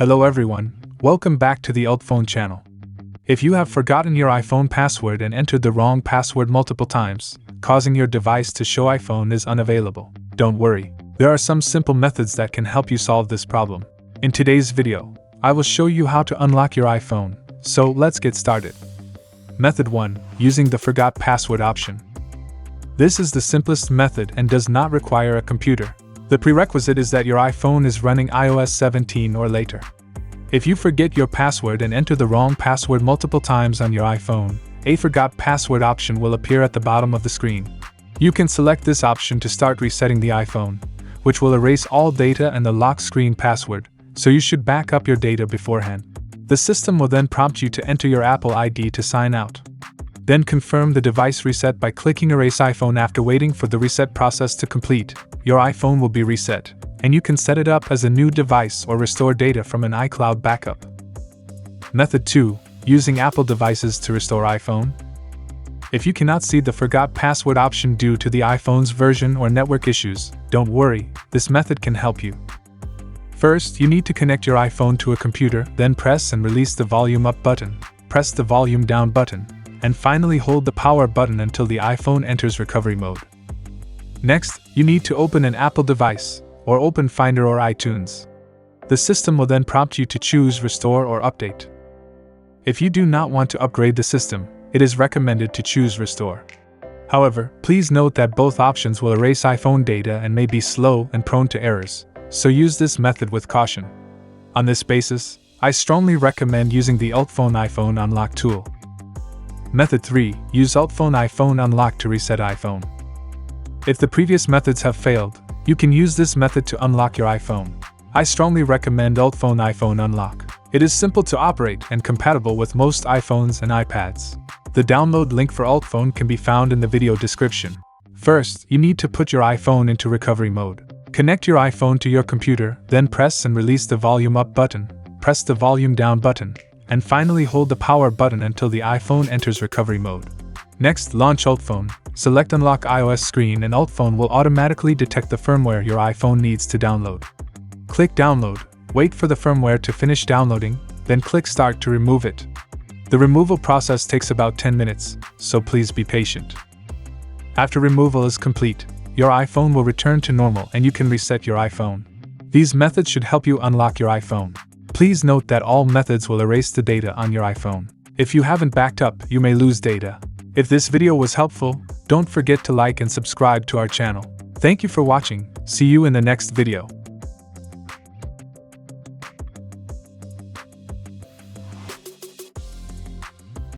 Hello everyone, welcome back to the UltFone channel. If you have forgotten your iPhone password and entered the wrong password multiple times, causing your device to show iPhone is unavailable, don't worry. There are some simple methods that can help you solve this problem. In today's video, I will show you how to unlock your iPhone, so let's get started. Method 1. Using the Forgot Password option. This is the simplest method and does not require a computer. The prerequisite is that your iPhone is running iOS 17 or later. If you forget your password and enter the wrong password multiple times on your iPhone, a Forgot Password option will appear at the bottom of the screen. You can select this option to start resetting the iPhone, which will erase all data and the lock screen password, so you should back up your data beforehand. The system will then prompt you to enter your Apple ID to sign out. Then confirm the device reset by clicking Erase iPhone. After waiting for the reset process to complete, your iPhone will be reset, and you can set it up as a new device or restore data from an iCloud backup. Method 2. Using Apple devices to restore iPhone. If you cannot see the Forgot Password option due to the iPhone's version or network issues, don't worry, this method can help you. First, you need to connect your iPhone to a computer, then press and release the volume up button, press the volume down button, and finally hold the power button until the iPhone enters recovery mode. Next, you need to open an Apple device, or open Finder or iTunes. The system will then prompt you to choose Restore or Update. If you do not want to upgrade the system, it is recommended to choose Restore. However, please note that both options will erase iPhone data and may be slow and prone to errors, so use this method with caution. On this basis, I strongly recommend using the UltFone iPhone Unlock tool. Method 3. Use UltFone iPhone Unlock to reset iPhone. If the previous methods have failed, you can use this method to unlock your iPhone. I strongly recommend UltFone iPhone Unlock. It is simple to operate and compatible with most iPhones and iPads. The download link for UltFone can be found in the video description. First, you need to put your iPhone into recovery mode. Connect your iPhone to your computer, then press and release the volume up button, press the volume down button, and finally hold the power button until the iPhone enters recovery mode. Next, launch UltFone, select Unlock iOS screen, and UltFone will automatically detect the firmware your iPhone needs to download. Click Download, wait for the firmware to finish downloading, then click Start to remove it. The removal process takes about 10 minutes, so please be patient. After removal is complete, your iPhone will return to normal and you can reset your iPhone. These methods should help you unlock your iPhone. Please note that all methods will erase the data on your iPhone. If you haven't backed up, you may lose data. If this video was helpful, don't forget to like and subscribe to our channel. Thank you for watching. See you in the next video.